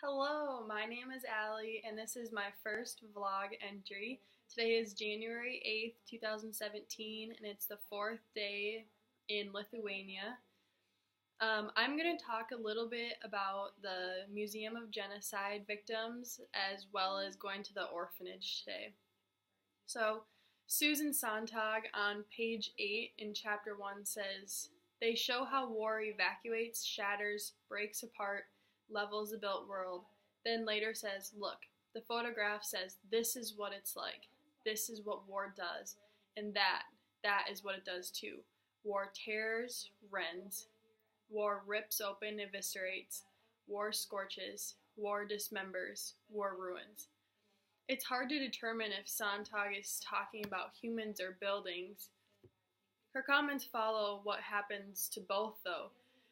Hello, my name is Allie, and this is my first vlog entry. Today is January 8th, 2017, and it's the fourth day in Lithuania. I'm going to talk a little bit about the Museum of Genocide Victims as well as going to the orphanage today. So, Susan Sontag on page 8 in chapter 1 says, "They show how war evacuates, shatters, breaks apart, levels the built world. Then later says, look, the photograph says this is what it's like. This is what war does. And that is what it does too. War tears, rends. War rips open, eviscerates. War scorches. War dismembers. War ruins." It's hard to determine if Sontag is talking about humans or buildings. Her comments follow what happens to both, though.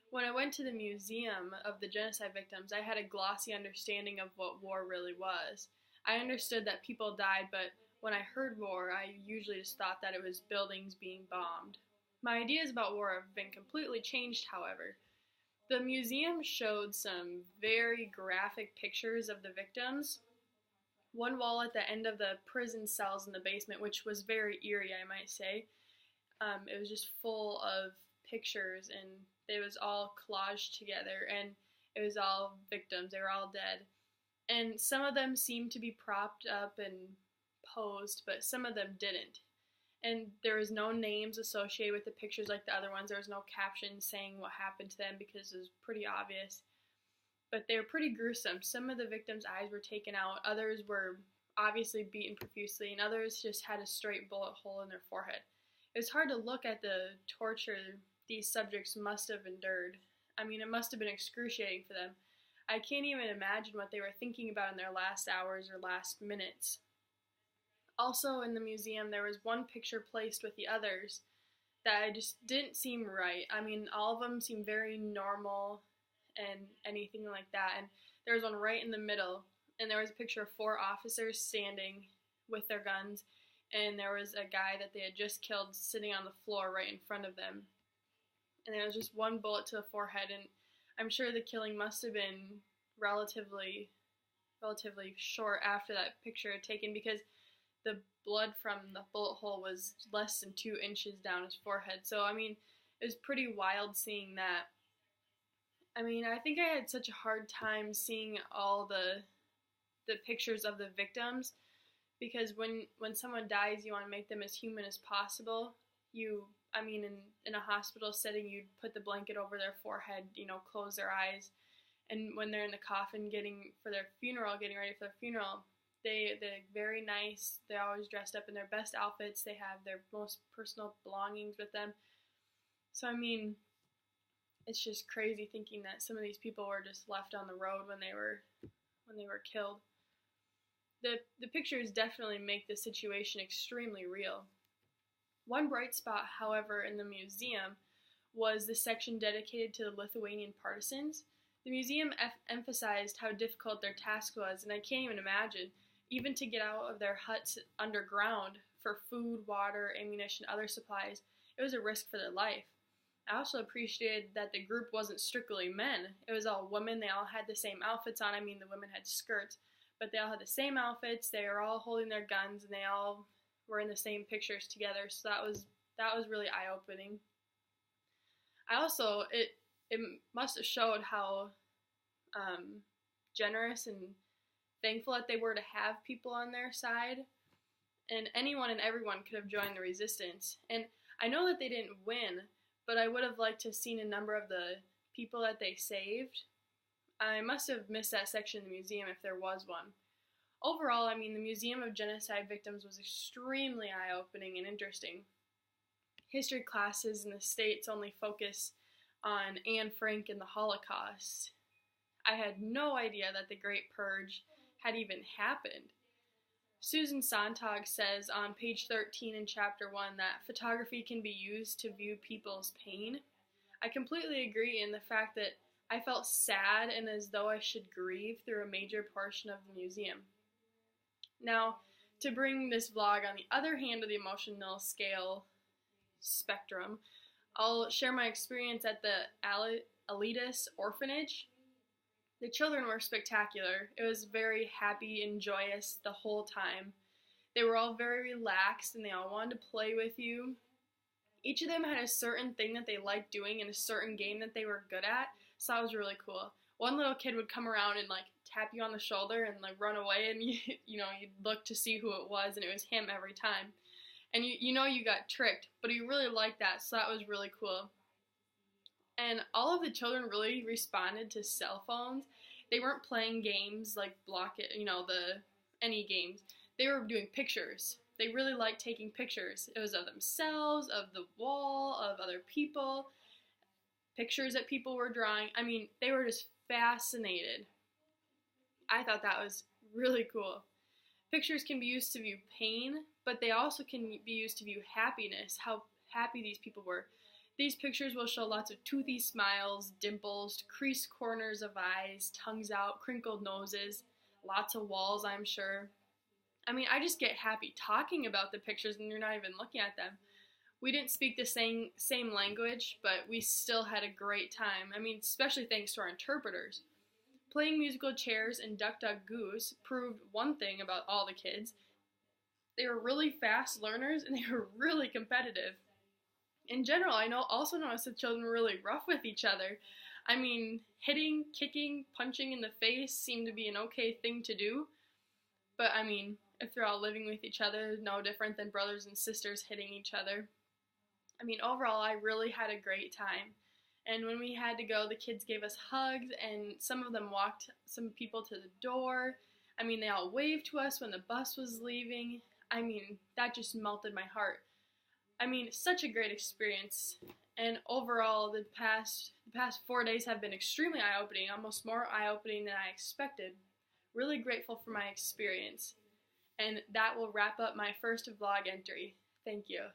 When I went to the Museum of the Genocide Victims, I had a glossy understanding of what war really was. I understood that people died, but when I heard war, I usually just thought that it was buildings being bombed. My ideas about war have been completely changed, however. The museum showed some very graphic pictures of the victims. One wall at the end of the prison cells in the basement, which was very eerie, I might say. It was just full of pictures, and it was all collaged together, and it was all victims. They were all dead. And some of them seemed to be propped up and posed, but some of them didn't. And there was no names associated with the pictures like the other ones. There was no caption saying what happened to them because it was pretty obvious. But they were pretty gruesome. Some of the victims' eyes were taken out. Others were obviously beaten profusely, and others just had a straight bullet hole in their forehead. It was hard to look at the torture these subjects must have endured. I mean, it must have been excruciating for them. I can't even imagine what they were thinking about in their last hours or last minutes. Also, in the museum, there was one picture placed with the others that just didn't seem right. I mean, all of them seemed very normal and anything like that. And there was one right in the middle, and there was a picture of 4 officers standing with their guns, and there was a guy that they had just killed sitting on the floor right in front of them. And there was just one bullet to the forehead, and I'm sure the killing must have been relatively short after that picture had taken, because the blood from the bullet hole was less than 2 inches down his forehead. So, I mean, it was pretty wild seeing that. I mean, I think I had such a hard time seeing all the pictures of the victims, because when someone dies, you want to make them as human as possible. In a hospital setting, you'd put the blanket over their forehead, close their eyes, and when they're in the coffin getting ready for their funeral, they're very nice. They're always dressed up in their best outfits. They have their most personal belongings with them. So, I mean, it's just crazy thinking that some of these people were just left on the road when they were killed. The pictures definitely make the situation extremely real. One bright spot, however, in the museum was the section dedicated to the Lithuanian partisans. The museum emphasized how difficult their task was, and I can't even imagine, even to get out of their huts underground for food, water, ammunition, other supplies, it was a risk for their life. I also appreciated that the group wasn't strictly men. It was all women. They all had the same outfits on. I mean, the women had skirts, but they all had the same outfits. They were all holding their guns, and they all were in the same pictures together. So that was really eye-opening. It must have showed how generous and thankful that they were to have people on their side, and anyone and everyone could have joined the resistance. And I know that they didn't win, but I would have liked to have seen a number of the people that they saved. I must have missed that section in the museum if there was one. Overall, I mean, the Museum of Genocide Victims was extremely eye-opening and interesting. History classes in the States only focus on Anne Frank and the Holocaust. I had no idea that the Great Purge had even happened. Susan Sontag says on page 13 in chapter 1 that photography can be used to view people's pain. I completely agree in the fact that I felt sad and as though I should grieve through a major portion of the museum. Now, to bring this vlog on the other hand of the emotional scale spectrum, I'll share my experience at the Alytus orphanage. The children were spectacular. It was very happy and joyous the whole time. They were all very relaxed and they all wanted to play with you. Each of them had a certain thing that they liked doing and a certain game that they were good at, so that was really cool. One little kid would come around and like tap you on the shoulder and like run away, and you'd look to see who it was, and it was him every time. And you got tricked, but he really liked that, so that was really cool. And all of the children really responded to cell phones. They weren't playing games like Block It, any games. They were doing pictures. They really liked taking pictures. It was of themselves, of the wall, of other people, pictures that people were drawing. I mean, they were just fascinated. I thought that was really cool. Pictures can be used to view pain, but they also can be used to view happiness, how happy these people were. These pictures will show lots of toothy smiles, dimples, creased corners of eyes, tongues out, crinkled noses, lots of walls, I'm sure. I mean, I just get happy talking about the pictures and you're not even looking at them. We didn't speak the same language, but we still had a great time. I mean, especially thanks to our interpreters. Playing musical chairs and Duck Duck Goose proved one thing about all the kids. They were really fast learners and they were really competitive. In general, also noticed that children were really rough with each other. I mean, hitting, kicking, punching in the face seemed to be an okay thing to do. But I mean, if they're all living with each other, no different than brothers and sisters hitting each other. I mean, overall, I really had a great time. And when we had to go, the kids gave us hugs, and some of them walked some people to the door. I mean, they all waved to us when the bus was leaving. I mean, that just melted my heart. I mean, such a great experience. And overall, the past 4 days have been extremely eye-opening, almost more eye-opening than I expected. Really grateful for my experience. And that will wrap up my first vlog entry. Thank you.